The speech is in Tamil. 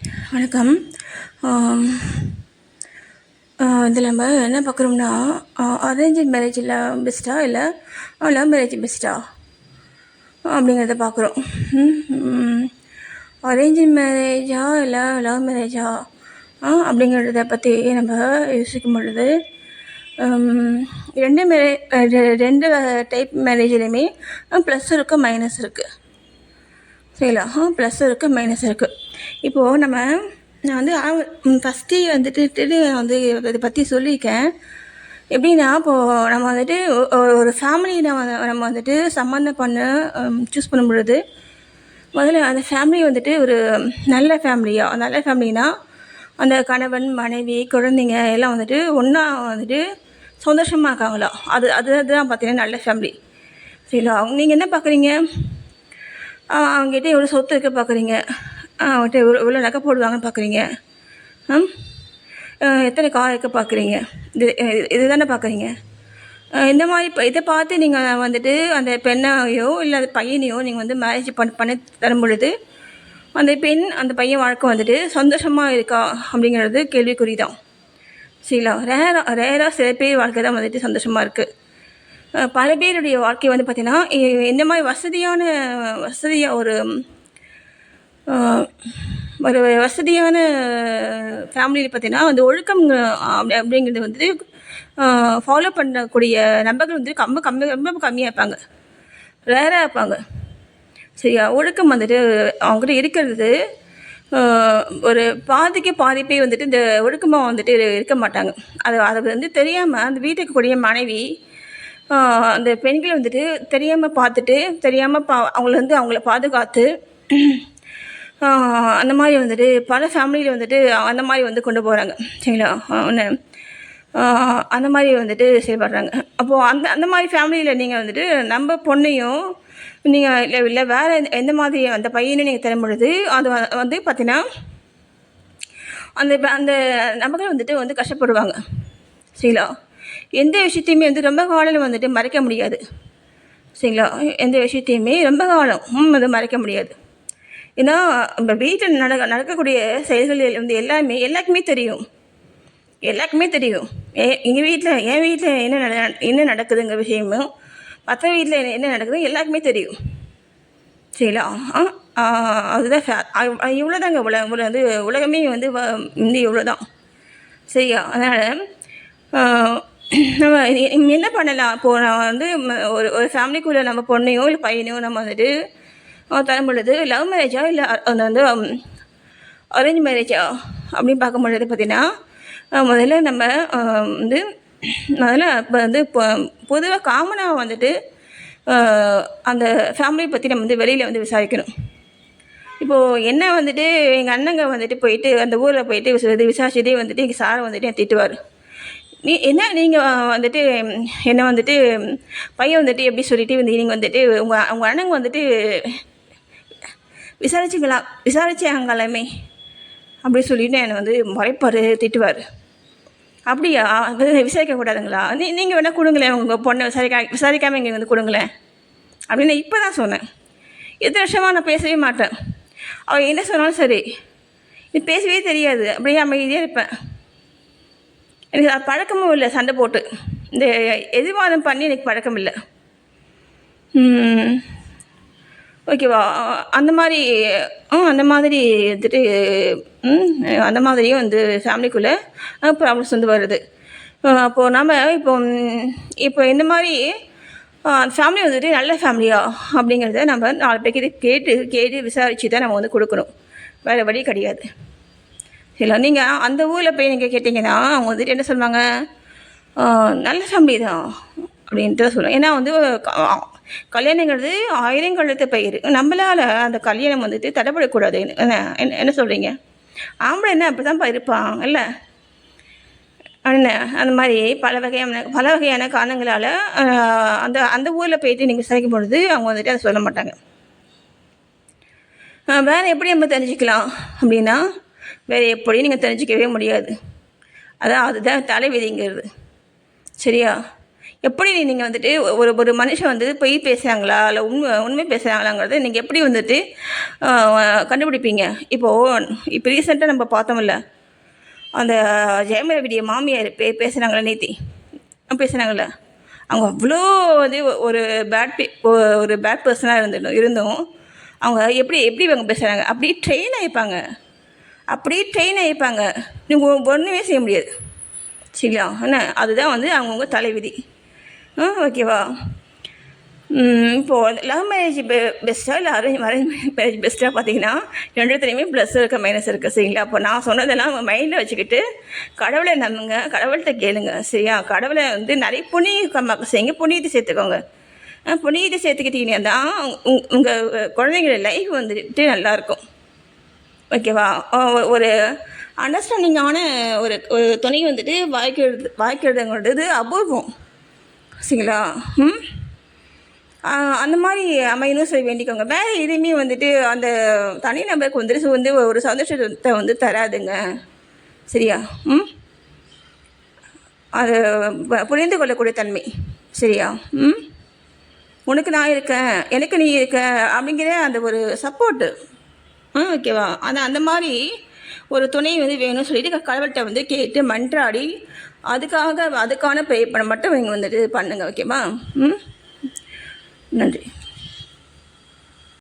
வணக்கம். ஆம், இதில் நம்ம என்ன பார்க்குறோம்னா, அரேஞ்ச் மேரேஜில் பெஸ்ட்டா இல்லை லவ் மேரேஜ் பெஸ்ட்டா அப்படிங்கிறத பார்க்குறோம். அரேஞ்ச் மேரேஜா இல்லை லவ் மேரேஜா அப்படிங்கிறத பற்றி நம்ம யோசிக்கும் பொழுது ரெண்டு டைப் மேரேஜ்லேயுமே ப்ளஸ் இருக்குது, மைனஸ் இருக்குது. சரிங்களா? ப்ளஸ் இருக்குது, மைனஸ் இருக்குது. இப்போது நான் வந்து ஃபஸ்ட்டே இதை பற்றி சொல்லியிருக்கேன். எப்படின்னா, இப்போது நம்ம வந்துட்டு ஒரு ஃபேமிலி நம்ம வந்துட்டு சம்மந்தம் சூஸ் பண்ணும் பொழுது முதல்ல அந்த ஃபேமிலி வந்துட்டு ஒரு நல்ல ஃபேமிலினா அந்த கணவன், மனைவி, குழந்தைங்க எல்லாம் வந்துட்டு ஒன்றா வந்துட்டு சந்தோஷமாக இருக்காங்களா, அதுதான் பார்த்தீங்கன்னா நல்ல ஃபேமிலி. சரிங்களா? நீங்கள் என்ன பார்க்குறீங்க? அவங்ககிட்ட எவ்வளோ சொத்து இருக்க பார்க்குறீங்க, அவங்ககிட்ட எவ்வளோ நகை போடுவாங்கன்னு பார்க்குறீங்க, எத்தனை கார் இருக்க பார்க்குறீங்க, இது தானே பார்க்குறீங்க. இந்த மாதிரி இதை பார்த்து நீங்கள் வந்துட்டு அந்த பெண்ணையோ இல்லை அந்த பையனையோ நீங்கள் வந்து மேரேஜ் பண்ணி தரும் பொழுது அந்த பெண் அந்த பையன் வாழ்க்கை வந்துட்டு சந்தோஷமாக இருக்கா அப்படிங்கிறது கேள்விக்குறி தான். சரிங்களா? ரேராக சில பேர் வாழ்க்கை தான் வந்துட்டு சந்தோஷமாக இருக்குது. பல பேருடைய வாழ்க்கை வந்து பார்த்திங்கன்னா இந்த மாதிரி வசதியாக ஒரு வசதியான ஃபேமிலியில் பார்த்திங்கன்னா அந்த ஒழுக்கம் அப்படிங்கிறது வந்துட்டு ஃபாலோ பண்ணக்கூடிய நபர்கள் வந்துட்டு ரொம்ப கம்மியாக இருப்பாங்க, ரேராக இருப்பாங்க. சரியா? ஒழுக்கம் வந்துட்டு அவங்ககிட்ட இருக்கிறது ஒரு பாதி பேர் வந்துட்டு இந்த ஒழுக்கமாக வந்துட்டு இருக்க மாட்டாங்க. அதை வந்து தெரியாமல் அந்த வீட்டுக்கு கூடிய மனைவி அந்த பெண்களை வந்துட்டு தெரியாமல் பார்த்துட்டு அவங்கள பாதுகாத்து அந்த மாதிரி வந்துட்டு பல ஃபேமிலியில் வந்துட்டு அந்த மாதிரி வந்து கொண்டு போகிறாங்க. சரிங்களா? அந்த மாதிரி வந்துட்டு செயல்படுறாங்க. அப்போது அந்த மாதிரி ஃபேமிலியில் நீங்கள் வந்துட்டு நம்ம பொண்ணையும் நீங்கள் இல்லை வேறு எந்த மாதிரி அந்த பையனை நீங்கள் தரும் பொழுது அது வந்து பார்த்தீங்கன்னா அந்த நபர்கள் வந்துட்டு கஷ்டப்படுவாங்க. சரிங்களா? எந்த விஷயத்தையுமே வந்து ரொம்ப காலம் வந்துட்டு மறைக்க முடியாது. சரிங்களா? எந்த விஷயத்தையுமே ரொம்ப காலம் வந்து மறைக்க முடியாது. ஏன்னா நம்ம வீட்டில் நடக்கக்கூடிய செயல்கள் வந்து எல்லாருக்குமே தெரியும். என் வீட்டில் என்ன நடக்குதுங்கிற விஷயமும் மற்ற வீட்டில் என்ன நடக்குது எல்லாருக்குமே தெரியும். சரிங்களா? அதுதான் இவ்வளோதாங்க வந்து உலகமே வந்து இவ்வளோதான். சரியா? அதனால் நம்ம என்ன பண்ணலாம்? இப்போது நான் வந்து ஒரு ஃபேமிலிக்குள்ளே நம்ம பொண்ணையோ இல்லை பையனையோ நம்ம வந்துட்டு தரும் பொழுது லவ் மேரேஜா இல்லை அது வந்து அரேஞ்ச் மேரேஜா அப்படின்னு பார்க்கும் பொழுது பார்த்திங்கன்னா முதல்ல நம்ம இப்போ வந்து பொதுவாக காமனாக வந்துட்டு அந்த ஃபேமிலியை பற்றி நம்ம வந்து வெளியில் வந்து விசாரிக்கணும். இப்போது என்ன வந்துட்டு எங்கள் அண்ணங்க வந்துட்டு போயிட்டு அந்த ஊரில் போயிட்டு விசாரிச்சுட்டே வந்துட்டு எங்கள் சாரை வந்துட்டு என் திட்டுவார். நீங்கள் வந்துட்டு என்ன வந்துட்டு பையன் வந்துட்டு எப்படி சொல்லிட்டு வந்து நீங்கள் வந்துட்டு உங்கள் அண்ணங்க வந்துட்டு விசாரிச்சாங்களாமே அப்படி சொல்லிட்டு என்னை வந்து முறைப்பார், திட்டுவார். அப்படியா? விசாரிக்கக்கூடாதுங்களா? நீங்கள் வேணால் கொடுங்களேன், உங்கள் பொண்ணை விசாரிக்காமல் இங்கே வந்து கொடுங்களேன் அப்படின்னு இப்போ தான் சொன்னேன். எத்தனை வருஷமாக நான் பேசவே மாட்டேன். அவள் என்ன சொன்னாலும் சரி, நீ பேசவே தெரியாது, அப்படியே அமைதியாக இருப்பேன். எனக்கு அது பழக்கமும் இல்லை. சண்டை போட்டு இந்த எதிர்வாதம் பண்ணி எனக்கு பழக்கம் இல்லை. ஓகேவா? அந்த மாதிரி வந்துட்டு அந்த மாதிரியும் வந்து ஃபேமிலிக்குள்ளே ப்ராப்ளம்ஸ் வந்து வருது. அப்போது நம்ம இப்போ இந்த மாதிரி ஃபேமிலி வந்துட்டு நல்ல ஃபேமிலியா அப்படிங்கிறத நம்ம 4 பேர்கிட்ட கேட்டு விசாரித்து தான் நம்ம வந்து கொடுக்கணும். வேறு வழி கிடையாது. இல்லை நீங்கள் அந்த ஊரில் போய் நீங்கள் கேட்டிங்கன்னா அவங்க வந்துட்டு என்ன சொல்லுவாங்க? நல்ல ஃபேமிலி தான் அப்படின்ட்டு தான் சொல்லுவாங்க. ஏன்னா வந்து கல்யாணங்கிறது ஆயிரங்கழுத்த பயிர். நம்மளால் அந்த கல்யாணம் வந்துட்டு தடைப்படக்கூடாது. என்ன சொல்கிறீங்க? ஆம்பளை என்ன அப்படி தான் இருப்பான் இல்லை என்ன? அந்த மாதிரி பல வகையான காரணங்களால் அந்த ஊரில் போயிட்டு நீங்கள் விசாரிக்கும் பொழுது அவங்க வந்துட்டு அதை சொல்ல மாட்டாங்க. வேறு எப்படி நம்ம தெரிஞ்சுக்கலாம் அப்படின்னா, வேறு எப்படி நீங்கள் தெரிஞ்சிக்கவே முடியாது. அதுதான் தலைவிதிங்கிறது. சரியா? எப்படி நீங்கள் வந்துட்டு ஒரு ஒரு மனுஷன் வந்து பொய் பேசுகிறாங்களா இல்லை உண்மை பேசுகிறாங்களாங்கிறத நீங்கள் எப்படி வந்துட்டு கண்டுபிடிப்பீங்க? இப்போ ரீசெண்டாக நம்ம பார்த்தோம்ல, அந்த ஜெயமரவிடைய மாமியார் பேசுகிறாங்களே நேத்தி பேசுகிறாங்கள்ல, அவங்க அவ்வளோ வந்து ஒரு பேட் பர்சனாக இருந்தும் அவங்க எப்படி எப்படி இவங்க பேசுகிறாங்க, அப்படியே ட்ரெயின் ஆகிப்பாங்க. நீங்கள் ஒன்றுமே செய்ய முடியாது. சரிங்களா? என்ன அதுதான் வந்து அவங்கவுங்க தலைவிதி. ஓகேவா? இப்போது லவ் மேரேஜ் பெஸ்ட்டாக இல்லை அரேஞ்ச் மேரேஜ் பெஸ்ட்டாக பார்த்தீங்கன்னா ரெண்டுத்துலேயுமே ப்ளஸ் இருக்குது, மைனஸ் இருக்குது. சரிங்களா? அப்போ நான் சொன்னதெல்லாம் அவங்க மைண்டில் வச்சுக்கிட்டு கடவுளை நம்புங்க, கடவுள்கிட்ட கேளுங்க. சரியா? கடவுளை வந்து நிறைய புண்ணியம் செய்யுங்க, புண்ணியத்தை சேர்த்துக்கோங்க. புண்ணியத்தை சேர்த்துக்கிட்டீங்கன்னா தான் உங்கள் குழந்தைங்களோட லைஃப் வந்துட்டு நல்லாயிருக்கும். ஓகேவா? ஒரு அண்டர்ஸ்டாண்டிங்கான ஒரு ஒரு துணை வந்துட்டு வாழ்க்கைங்கிறது அபூர்வம். சரிங்களா? அந்த மாதிரி அமையணும் சொல்லி வேண்டிக்கோங்க. வேறு எதுவுமே வந்துட்டு அந்த தனி நபருக்கு வந்துட்டு ஒரு சந்தோஷத்தை வந்து தராதுங்க. சரியா? அது புரிந்து கொள்ளக்கூடிய தன்மை. சரியா? உனக்கு நான் இருக்கேன், எனக்கு நீ இருக்க அப்படிங்கிற அந்த ஒரு சப்போர்ட்டு. ஓகேவா? அந்த மாதிரி ஒரு துணை வந்து வேணும்னு சொல்லிட்டு கடவுள்கிட்ட வந்து கேட்டு மன்றாடி அதுக்கான ப்ரே பண்ண மட்டும் நீங்கள் வந்துட்டு பண்ணுங்கள். ஓகேவா? நன்றி.